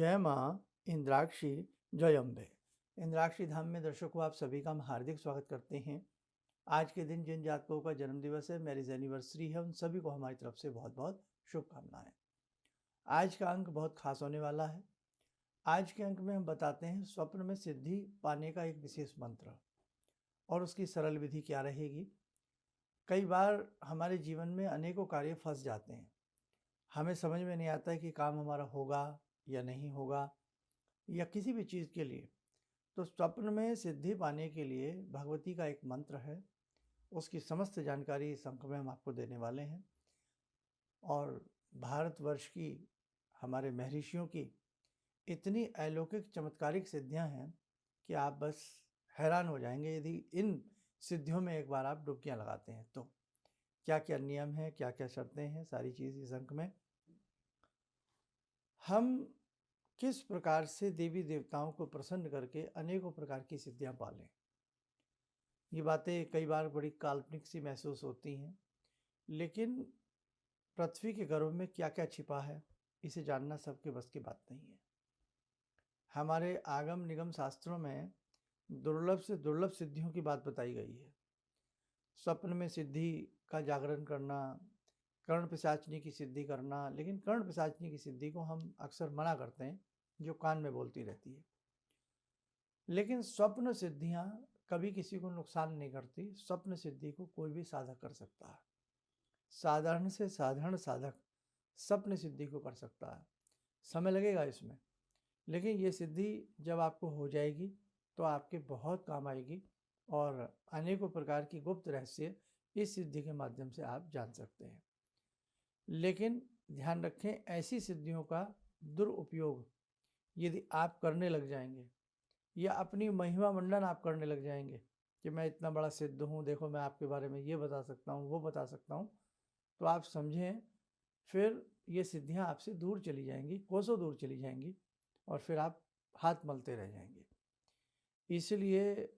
जय माँ इंद्राक्षी जय अम्बे। इंद्राक्षी धाम में दर्शकों आप सभी का हम हार्दिक स्वागत करते हैं। आज के दिन जिन जातकों का जन्म दिवस है, मैरिज एनिवर्सरी है, उन सभी को हमारी तरफ से बहुत बहुत शुभकामनाएं। आज का अंक बहुत खास होने वाला है। आज के अंक में हम बताते हैं स्वप्न में सिद्धि पाने का एक विशेष मंत्र और उसकी सरल विधि क्या रहेगी। कई बार हमारे जीवन में अनेकों कार्य फंस जाते हैं, हमें समझ में नहीं आता है कि काम हमारा होगा या नहीं होगा, या किसी भी चीज़ के लिए। तो स्वप्न में सिद्धि पाने के लिए भगवती का एक मंत्र है, उसकी समस्त जानकारी इस अंक में हम आपको देने वाले हैं। और भारतवर्ष की, हमारे महर्षियों की इतनी अलौकिक चमत्कारिक सिद्धियां हैं कि आप बस हैरान हो जाएंगे यदि इन सिद्धियों में एक बार आप डुबकियां लगाते हैं तो। क्या क्या नियम है, क्या क्या शर्तें हैं, सारी चीज़ इस अंक में। हम किस प्रकार से देवी देवताओं को प्रसन्न करके अनेकों प्रकार की सिद्धियां पालें, ये बातें कई बार बड़ी काल्पनिक सी महसूस होती हैं, लेकिन पृथ्वी के गर्भ में क्या क्या छिपा है इसे जानना सबके बस की बात नहीं है। हमारे आगम निगम शास्त्रों में दुर्लभ से दुर्लभ सिद्धियों की बात बताई गई है। स्वप्न में सिद्धि का जागरण करना, कर्ण पिशाचनी की सिद्धि करना, लेकिन कर्ण पिशाचनी की सिद्धि को हम अक्सर मना करते हैं, जो कान में बोलती रहती है। लेकिन स्वप्न सिद्धियां कभी किसी को नुकसान नहीं करती। स्वप्न सिद्धि को कोई भी साधक कर सकता है। साधारण से साधारण साधक स्वप्न सिद्धि को कर सकता है। समय लगेगा इसमें, लेकिन ये सिद्धि जब आपको हो जाएगी तो आपके बहुत काम आएगी और अनेकों प्रकार की गुप्त रहस्य इस सिद्धि के माध्यम से आप जान सकते हैं। लेकिन ध्यान रखें, ऐसी सिद्धियों का दुरुपयोग यदि आप करने लग जाएंगे या अपनी महिमा मंडन आप करने लग जाएंगे कि मैं इतना बड़ा सिद्ध हूँ, देखो मैं आपके बारे में ये बता सकता हूँ, वो बता सकता हूँ, तो आप समझें फिर ये सिद्धियाँ आपसे दूर चली जाएंगी, कोसों दूर चली जाएंगी और फिर आप हाथ मलते रह जाएंगे। इसलिए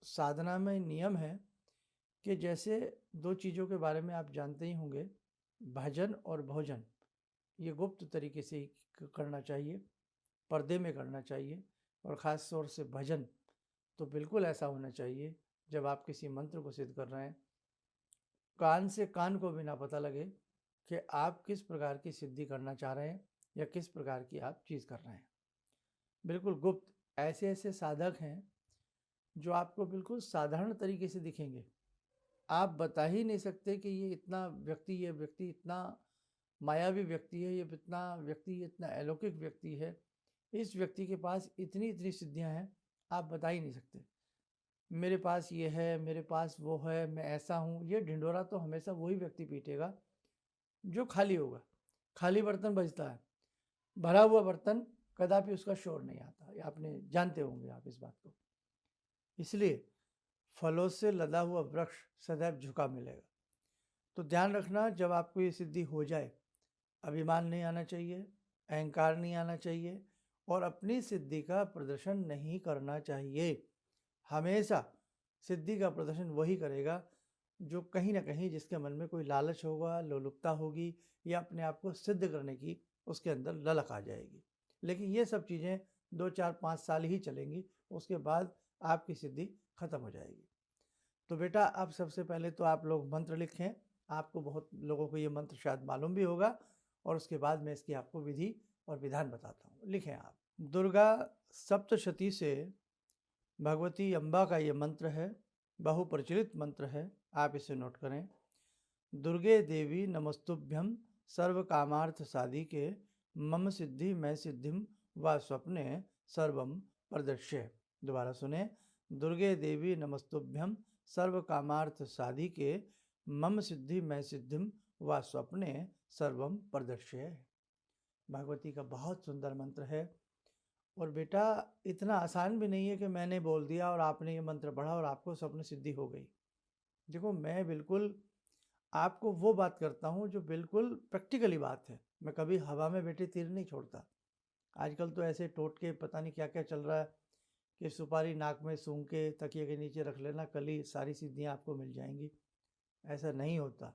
साधना में नियम है कि जैसे दो चीज़ों के बारे में आप जानते ही होंगे, भजन और भोजन, ये गुप्त तरीके से करना चाहिए, पर्दे में करना चाहिए। और ख़ास तौर से भजन तो बिल्कुल ऐसा होना चाहिए जब आप किसी मंत्र को सिद्ध कर रहे हैं, कान से कान को भी ना पता लगे कि आप किस प्रकार की सिद्धि करना चाह रहे हैं या किस प्रकार की आप चीज़ कर रहे हैं। बिल्कुल गुप्त। ऐसे ऐसे साधक हैं जो आपको बिल्कुल साधारण तरीके से दिखेंगे, आप बता ही नहीं सकते कि ये व्यक्ति इतना मायावी व्यक्ति है, ये इतना अलौकिक व्यक्ति है, इस व्यक्ति के पास इतनी इतनी सिद्धियां हैं, आप बता ही नहीं सकते। मेरे पास ये है, मेरे पास वो है, मैं ऐसा हूँ, ये ढिंढोरा तो हमेशा वही व्यक्ति पीटेगा जो खाली होगा। खाली बर्तन बजता है, भरा हुआ बर्तन कदापि उसका शोर नहीं आता। ये आपने जानते होंगे आप इस बात को। इसलिए फलों से लदा हुआ वृक्ष सदैव झुका मिलेगा। तो ध्यान रखना, जब आपको ये सिद्धि हो जाए, अभिमान नहीं आना चाहिए, अहंकार नहीं आना चाहिए और अपनी सिद्धि का प्रदर्शन नहीं करना चाहिए। हमेशा सिद्धि का प्रदर्शन वही करेगा जो कहीं ना कहीं, जिसके मन में कोई लालच होगा, लोलुपता होगी या अपने आप को सिद्ध करने की उसके अंदर ललक आ जाएगी। लेकिन ये सब चीज़ें 2 4 5 साल ही चलेंगी, उसके बाद आपकी सिद्धि खत्म हो जाएगी। तो बेटा, अब सबसे पहले तो आप लोग मंत्र लिखें। आपको बहुत लोगों को ये मंत्र शायद मालूम भी होगा और उसके बाद मैं इसकी आपको विधि और विधान बताता हूँ। लिखें आप। दुर्गा सप्तशती से भगवती अम्बा का ये मंत्र है, बहुप्रचलित मंत्र है, आप इसे नोट करें। दुर्गे देवी नमस्तुभ्यम सर्व कामार्थ साधिके मम सिद्धि मैं सिद्धिम व स्वप्ने सर्वम प्रदर्श्य। दोबारा सुने। दुर्गे देवी नमस्तुभ्यम सर्व कामार्थ साधिके मम सिद्धि मैं सिद्धिम व स्वप्ने सर्वम प्रदर्श्य। भगवती का बहुत सुंदर मंत्र है और बेटा इतना आसान भी नहीं है कि मैंने बोल दिया और आपने ये मंत्र पढ़ा और आपको स्वप्न सिद्धि हो गई। देखो, मैं बिल्कुल आपको वो बात करता हूँ जो बिल्कुल प्रैक्टिकली बात है। मैं कभी हवा में बेटे तीर नहीं छोड़ता। आजकल तो ऐसे टोटके पता नहीं क्या क्या चल रहा है कि सुपारी नाक में सूंघ के तकिए के नीचे रख लेना, कल ही सारी सिद्धियाँ आपको मिल जाएंगी। ऐसा नहीं होता।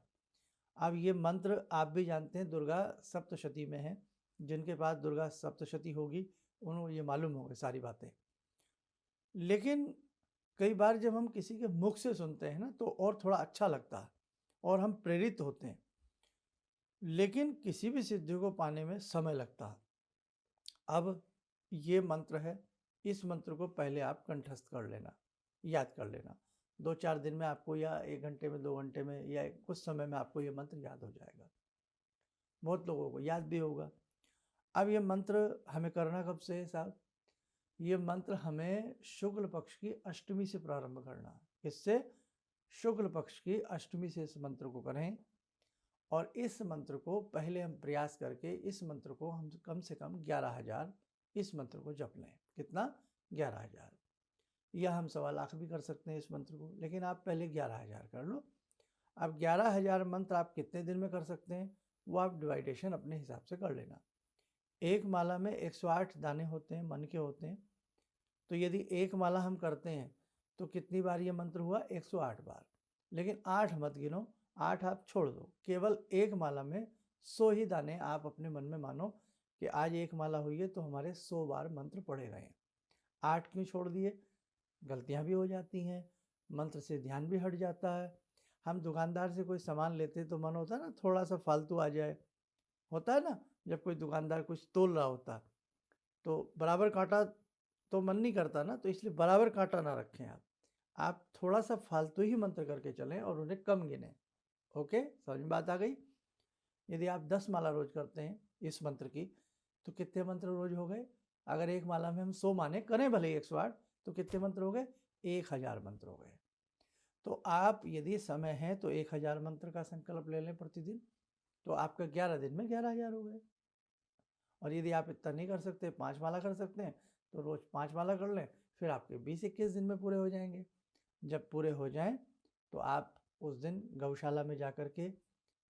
अब ये मंत्र आप भी जानते हैं, दुर्गा सप्तशती में है, जिनके पास दुर्गा सप्तशती होगी उनको ये मालूम होगी सारी बातें। लेकिन कई बार जब हम किसी के मुख से सुनते हैं ना तो और थोड़ा अच्छा लगता है और हम प्रेरित होते हैं, लेकिन किसी भी सिद्धि को पाने में समय लगता है। अब ये मंत्र है, इस मंत्र को पहले आप कंठस्थ कर लेना, याद कर लेना। 2-4 दिन में आपको, या 1 घंटे में, 2 घंटे में, या कुछ समय में आपको ये मंत्र याद हो जाएगा। बहुत लोगों को याद भी होगा। अब ये मंत्र हमें करना कब से है साहब? ये मंत्र हमें शुक्ल पक्ष की अष्टमी से प्रारंभ करना है। किससे? शुक्ल पक्ष की अष्टमी से इस मंत्र को करें। और इस मंत्र को पहले हम प्रयास करके इस मंत्र को हम कम से कम 11,000 इस मंत्र को जप लें। कितना? 11,000। या हम 1.25 लाख भी कर सकते हैं इस मंत्र को, लेकिन आप पहले 11,000 कर लो। अब 11,000 मंत्र आप कितने दिन में कर सकते हैं वो आप डिवाइडेशन अपने हिसाब से कर लेना। एक माला में 108 दाने होते हैं, मन के होते हैं। तो यदि एक माला हम करते हैं तो कितनी बार ये मंत्र हुआ? 108 बार। लेकिन 8 मत गिनो, 8 आप छोड़ दो। केवल एक माला में 100 ही दाने आप अपने मन में मानो कि आज एक माला हुई है तो हमारे 100 बार मंत्र पढ़े गए। 8 क्यों छोड़ दिए? गलतियां भी हो जाती हैं, मंत्र से ध्यान भी हट जाता है। हम दुकानदार से कोई सामान लेते तो मन होता है ना थोड़ा सा फालतू आ जाए, होता है ना, जब कोई दुकानदार कुछ तोल रहा होता तो बराबर कांटा तो मन नहीं करता ना, तो इसलिए बराबर कांटा ना रखें आप थोड़ा सा फालतू ही मंत्र करके चलें और उन्हें कम गिनें। ओके, समझ में बात आ गई? यदि आप 10 माला रोज करते हैं इस मंत्र की तो कितने मंत्र रोज हो गए? अगर एक माला में हम 100 माने, करें भले 108, तो कितने मंत्र हो गए? 1000 मंत्र हो गए। तो आप यदि समय है तो 1000 मंत्र का संकल्प ले लें प्रतिदिन, तो आपका 11 दिन में 11,000 हो गए। और यदि आप इतना नहीं कर सकते, 5 माला कर सकते हैं, तो रोज 5 माला कर लें, फिर आपके 20-21 दिन में पूरे हो जाएंगे। जब पूरे हो जाएं तो आप उस दिन गौशाला में जा कर के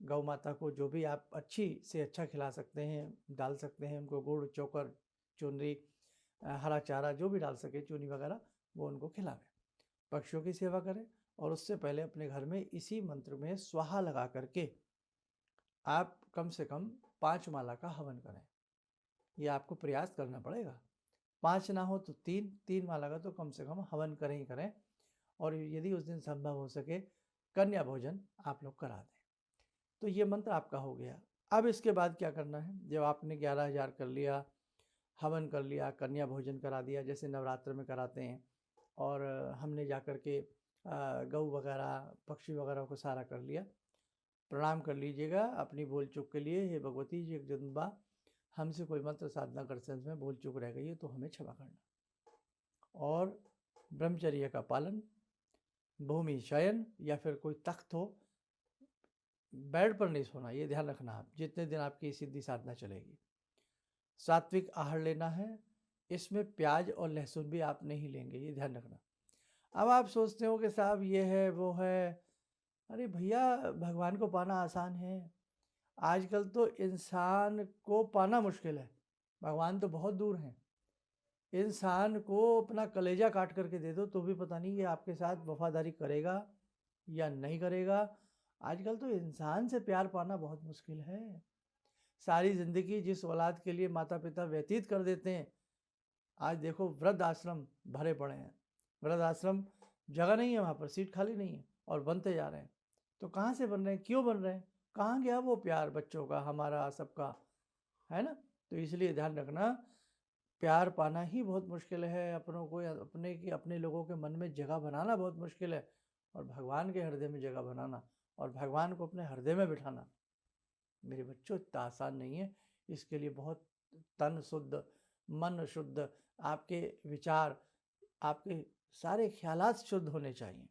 गौ माता को जो भी आप अच्छी से अच्छा खिला सकते हैं, डाल सकते हैं उनको, गुड़, चोकर, चुनरी, हरा चारा जो भी डाल सके, चूनी वगैरह, वो उनको खिलावें। पक्षियों की सेवा करें और उससे पहले अपने घर में इसी मंत्र में स्वाहा लगा करके आप कम से कम 5 माला का हवन करें। ये आपको प्रयास करना पड़ेगा। 5 ना हो तो 3 माला का तो कम से कम हवन करें ही करें। और यदि उस दिन संभव हो सके कन्या भोजन आप लोग करा दें। तो ये मंत्र आपका हो गया। अब इसके बाद क्या करना है? जब आपने 11,000 कर लिया, हवन कर लिया, कन्या भोजन करा दिया जैसे नवरात्र में कराते हैं, और हमने जा कर के गौ वगैरह, पक्षी वगैरह को सारा कर लिया, प्रणाम कर लीजिएगा अपनी भूल चूक के लिए। हे भगवती जी जगदम्बा, हमसे कोई मंत्र साधना करते में भूल चूक रह गई है तो हमें क्षमा करना। और ब्रह्मचर्य का पालन, भूमि शयन या फिर कोई तख्त हो, बेड पर नहीं सोना, ये ध्यान रखना आप जितने दिन आपकी सिद्धि साधना चलेगी। सात्विक आहार लेना है, इसमें प्याज और लहसुन भी आप नहीं लेंगे, ये ध्यान रखना। अब आप सोचते हो कि साहब ये है वो है, अरे भैया भगवान को पाना आसान है। आजकल तो इंसान को पाना मुश्किल है, भगवान तो बहुत दूर हैं। इंसान को अपना कलेजा काट करके दे दो तो भी पता नहीं ये आपके साथ वफादारी करेगा या नहीं करेगा। आजकल तो इंसान से प्यार पाना बहुत मुश्किल है। सारी ज़िंदगी जिस औलाद के लिए माता पिता व्यतीत कर देते हैं, आज देखो वृद्ध आश्रम भरे पड़े हैं। वृद्ध आश्रम जगह नहीं है, वहाँ पर सीट खाली नहीं है और बनते जा रहे हैं। तो कहाँ से बन रहे हैं, क्यों बन रहे हैं, कहाँ गया वो प्यार बच्चों का, हमारा, सबका, है ना? तो इसलिए ध्यान रखना, प्यार पाना ही बहुत मुश्किल है। अपनों को, अपने लोगों के मन में जगह बनाना बहुत मुश्किल है, और भगवान के हृदय में जगह बनाना और भगवान को अपने हृदय में बिठाना, मेरे बच्चों, इतना आसान नहीं है। इसके लिए बहुत तन शुद्ध, मन शुद्ध, आपके विचार, आपके सारे ख्यालात शुद्ध होने चाहिए,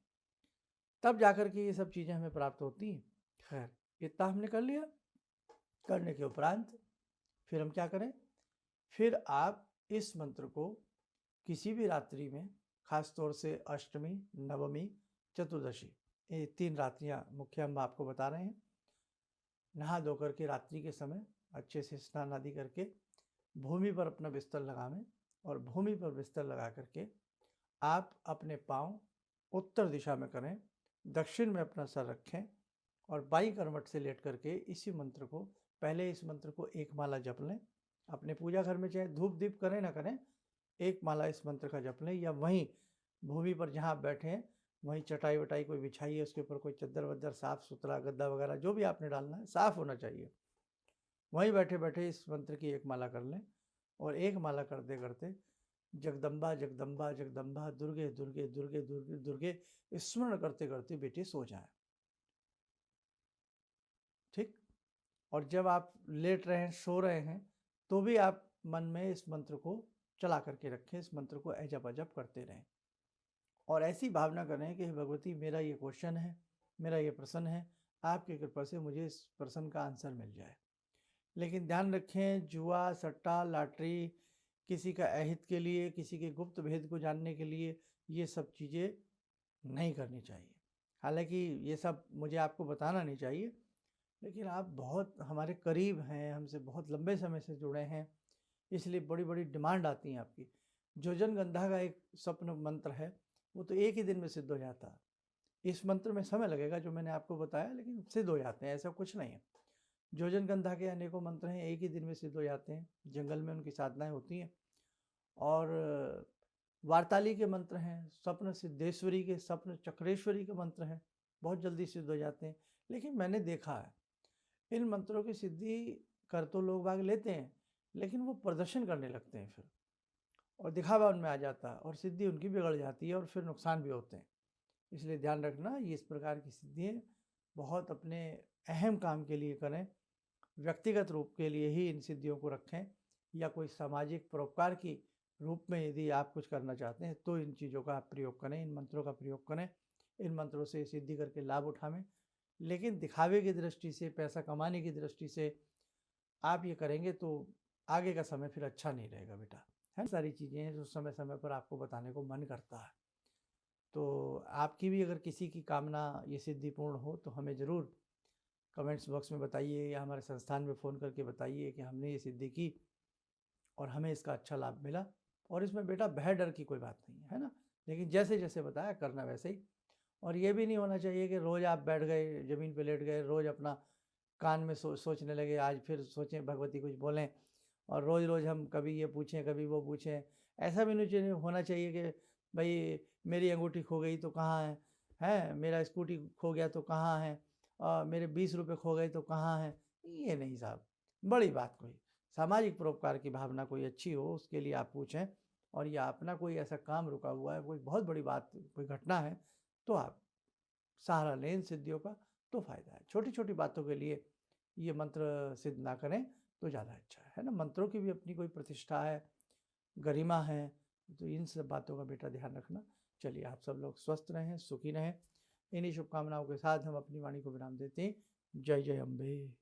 तब जाकर के ये सब चीज़ें हमें प्राप्त होती हैं। खैर, इतना हमने कर लिया। करने के उपरांत फिर हम क्या करें? फिर आप इस मंत्र को किसी भी रात्रि में, खास तौर से अष्टमी, नवमी, चतुर्दशी, ये 3 रात्रियाँ मुख्य हम आपको बता रहे हैं। नहा धो करके रात्रि के समय अच्छे से स्नान आदि करके भूमि पर अपना बिस्तर लगावें, और भूमि पर बिस्तर लगा करके आप अपने पाँव उत्तर दिशा में करें, दक्षिण में अपना सर रखें और बाईं करवट से लेट करके इसी मंत्र को, पहले इस मंत्र को 1 माला जप लें, अपने पूजा घर में चाहे धूप दीप करें ना करें, एक माला इस मंत्र का जप लें, या वहीं भूमि पर जहाँ आप बैठे हैं वहीं चटाई वटाई कोई बिछाइए, उसके ऊपर कोई चद्दर वद्दर साफ सुथरा गद्दा वगैरह जो भी आपने डालना है साफ होना चाहिए। वहीं बैठे बैठे इस मंत्र की एक माला कर लें, और एक माला करते करते जगदम्बा जगदम्बा जगदम्बा दुर्गे दुर्गे दुर्गे दुर्गे दुर्गे स्मरण करते करते बेटे सो जाएं। ठीक। और जब आप लेट रहे हैं, सो रहे हैं, तो भी आप मन में इस मंत्र को चला करके रखें, इस मंत्र को अजप अजप करते रहें, और ऐसी भावना करें कि भगवती मेरा ये क्वेश्चन है, मेरा ये प्रश्न है, आपकी कृपा से मुझे इस प्रश्न का आंसर मिल जाए। लेकिन ध्यान रखें, जुआ, सट्टा, लॉटरी, किसी का अहित के लिए, किसी के गुप्त भेद को जानने के लिए ये सब चीज़ें नहीं करनी चाहिए। हालांकि ये सब मुझे आपको बताना नहीं चाहिए, लेकिन आप बहुत हमारे करीब हैं, हमसे बहुत लंबे समय से जुड़े हैं, इसलिए बड़ी बड़ी डिमांड आती है आपकी। जोजनगंधा का एक स्वप्न मंत्र है, वो तो एक ही दिन में सिद्ध हो जाता है। इस मंत्र में समय लगेगा जो मैंने आपको बताया, लेकिन सिद्ध हो जाते हैं, ऐसा कुछ नहीं है। जोजनगंधा के अनेकों मंत्र हैं, एक ही दिन में सिद्ध हो जाते हैं, जंगल में उनकी साधनाएं होती हैं। और वार्ताली के मंत्र हैं, स्वप्न सिद्धेश्वरी के, स्वप्न चक्रेश्वरी के मंत्र हैं, बहुत जल्दी सिद्ध हो जाते हैं। लेकिन मैंने देखा है इन मंत्रों की सिद्धि कर तो लोग बाग लेते हैं, लेकिन वो प्रदर्शन करने लगते हैं फिर, और दिखावा उनमें आ जाता है, और सिद्धि उनकी बिगड़ जाती है, और फिर नुकसान भी होते हैं। इसलिए ध्यान रखना, ये इस प्रकार की सिद्धियाँ बहुत अपने अहम काम के लिए करें, व्यक्तिगत रूप के लिए ही इन सिद्धियों को रखें, या कोई सामाजिक परोपकार की रूप में यदि आप कुछ करना चाहते हैं तो इन चीज़ों का आप प्रयोग करें, इन मंत्रों का प्रयोग करें, इन मंत्रों से सिद्धि करके लाभ उठावें। लेकिन दिखावे की दृष्टि से, पैसा कमाने की दृष्टि से आप ये करेंगे तो आगे का समय फिर अच्छा नहीं रहेगा बेटा, है। सारी चीज़ें हैं जो समय समय पर आपको बताने को मन करता है। तो आपकी भी अगर किसी की कामना ये सिद्धि पूर्ण हो तो हमें ज़रूर कमेंट्स बॉक्स में बताइए, या हमारे संस्थान में फ़ोन करके बताइए कि हमने ये सिद्धि की और हमें इसका अच्छा लाभ मिला। और इसमें बेटा भय डर की कोई बात नहीं है ना, लेकिन जैसे जैसे बताया करना वैसे ही। और ये भी नहीं होना चाहिए कि रोज़ आप बैठ गए, ज़मीन पे लेट गए, रोज़ अपना कान में सोचने लगे, आज फिर सोचें भगवती कुछ बोलें, और रोज़ रोज़ हम कभी ये पूछें कभी वो पूछें। ऐसा भी नहीं होना चाहिए कि भाई मेरी अंगूठी खो गई तो कहाँ है, मेरा स्कूटी खो गया तो कहाँ है, और मेरे 20 रुपये खो गए तो कहाँ है। ये नहीं साहब, बड़ी बात कोई सामाजिक परोपकार की भावना कोई अच्छी हो उसके लिए आप पूछें, और या अपना कोई ऐसा काम रुका हुआ है, कोई बहुत बड़ी बात, कोई घटना है, तो आप सहारा लें इन सिद्धियों का, तो फ़ायदा है। छोटी छोटी बातों के लिए ये मंत्र सिद्ध ना करें तो ज़्यादा अच्छा है ना। मंत्रों की भी अपनी कोई प्रतिष्ठा है, गरिमा है, तो इन सब बातों का बेटा ध्यान रखना। चलिए, आप सब लोग स्वस्थ रहें, सुखी रहें। इन्हीं शुभकामनाओं के साथ हम अपनी वाणी को विराम देते हैं। जय जय अम्बे।